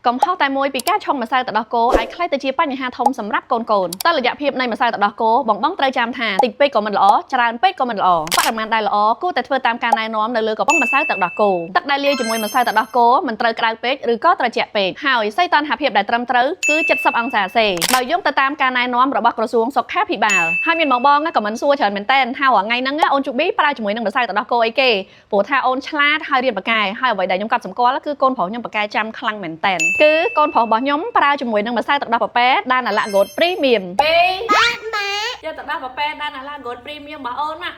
កំហុសតែមួយពីការឆុងម្សៅទឹកដោះគោអាចក្លាយទៅជាបញ្ហាធំសម្រាប់កូនតើរយៈភាពនៃម្សៅទឹកដោះគោបងត្រូវចាំថាតិចពេកក៏មិនល្អច្រើនពេកក៏មិនល្អបរិមាណដែលល្អគួរតែធ្វើតាមការណែនាំនៅលើកំប៉ុងម្សៅទឹកដោះគោទឹកដែលលាយជាមួយម្សៅទឹកដោះគោមិនត្រូវក្តៅពេកឬក៏ត្រជាក់ពេកហើយសីតុណ្ហភាពដែលត្រឹមត្រូវគឺ70អង្សាសេដោយយោងទៅតាមការណែនាំរបស់ក្រសួងសុខាភិបាលហើយមានបងក៏មិនសួរច្រើនមែនតើថ្ងៃហ្នឹងអូនជូប៊ីប្រើជាមួយនឹងម្សៅទឹកដោះគោអីគេព្រោះថាអូនឆ្លាតហើយរៀនបកែហើយអ្វីដែលខ្ញុំកត់សម្គាល់គឺកូនប្រុសខ្ញុំបកែចាំខ្លាំងមែនតើគឺកូនប្រុសរបស់ខ្ញុំប្រើជាមួយនឹងម្សៅទឹកដោះប៉ប៉ែដានអាឡាហ្គតព្រីមៀមពេលម៉ាយកទឹកដោះប៉ប៉ែដានអាឡាហ្គតព្រីមៀមរបស់អូនមក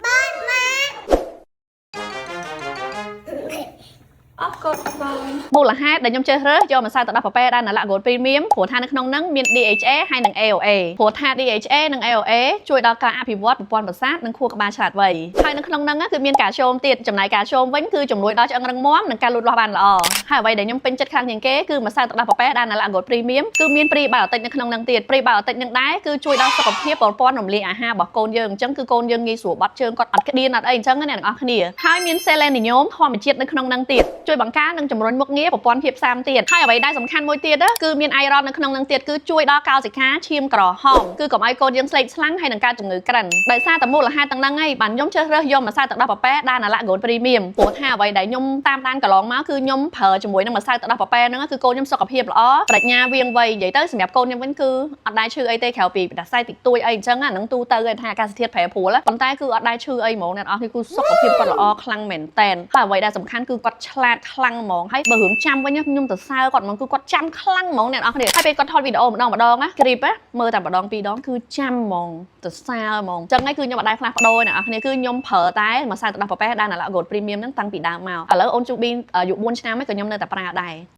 អរគុណបងមូលហេតុដែលខ្ញុំជ្រើសរើសយកម្សៅទឹកដោះប៉ប៉ែដានអាឡាហ្គតព្រីមៀមព្រោះថានៅក្នុងហ្នឹងមាន DHA ហើយនិង AOA ព្រោះថា DHA និង AOA ជួយដល់ការអភិវឌ្ឍប្រព័ន្ធប្រសាទនិងខួរក្បាលឆ្លាតវៃហើយនៅក្នុងហ្នឹងគឺមានកាល់ស្យូមទៀតចំណែកកាល់ស្យូមវិញគឺជំនួយដល់ឆ្អឹងរឹងមាំនិងការលូតលាស់បានល្អហើយអ្វីដែលខ្ញុំពេញចិត្តខ្លាំងជាងគេគឺម្សៅទឹកដោះប៉ប៉ែដានអាឡាហ្គតព្រីមៀមគឺមានព្រីបាយ៉ូទិកនៅក្នុងហ្នឹងទៀតព្រីបាយ៉ូទិកហ្នឹងដែរគឺជួយដល់សុខភាពប្រព័ន្ធរំលាយអាហាររបស់កូនយើងអញ្ចឹងគឺកូនយើងងាយស្រួលបាត់ជើងគាត់អត់ក្តៀនអត់អីអញ្ចឹងណាអ្នកទាំងអស់គ្នាហើយមានសេលេនីញ៉ូមធម្មជាតិនៅក្នុងហ្នឹងទៀតជួយបង្កើននិងជំរុញមុខងារប្រព័ន្ធភាពស៊ាំទៀតហើយអ្វីដែលសំខាន់មួយទៀតគឺមានអៃរ៉ននៅក្នុងហ្នឹងទៀតគឺជួយដល់កោសិកាឈាមក្រហមគឺកុំឲ្យកូនយើងស្លេកស្លាំងហើយនឹងកើតជំងឺក្រិនដោយសារតែមូលហេតុទាំងហ្នឹងឯងបានខ្ញុំជ្រើសរើសយកម្សៅទឹកដោះប៉ប៉ែដានអាឡាហ្គតព្រីមៀមព្រោះថាអ្វីដែលខ្ញុំតាមដានកន្លងមកគឺខ្ញុំប្រើជាមួយនឹងម្សៅទឹកដោះប៉ប៉ែហ្នឹងគឺកូនខ្ញុំសុខភាពល្អប្រាជ្ញាវាងវៃនិយាយទៅសម្រាប់កូនខ្ញុំវិញគឺអត់ដែរឈឺអីទេក្រៅពីផ្ដាសាយតិចតួចអីអញ្ចឹងហ្នឹងទូទៅឯថាអាកាសធាតុប្រែប្រួលប៉ុន្តែគឺអត់ដែរឈឺអីហ្មងអ្នកនរគឺសុខភាពគាត់ល្អខ្លាំងមែនតែនហើយអ្វីដែលសំខាន់គឺគាត់ឆ្លាតខ្លាំងហ្មងហើយបើរឿងចាំវិញខ្ញុំទៅសើគាត់ហ្មងគឺគាត់ចាំខ្លាំងហ្មងអ្នកនរគ្នាហើយពេលគាត់ថតវីដេអូម្ដងណាគ្រីបមើលតែម្ដងពីរដងគឺចាំហ្មងទៅសើហ្មងអញ្ចឹងហើយគឺខ្ញុំអត់ដែរផ្លាស់ប្ដូរអ្នកនរគ្នាគឺខ្ញុំប្រើតែម្សៅទឹកដោះប៉ប៉ែដានអាឡាហ្គតព្រីមៀមហ្នឹងតាំងពីដើមមកឥឡូវអូនជូប៊ីអាយុ4ឆ្នាំហើយក៏ខ្ញុំនៅតែប្រើដែរ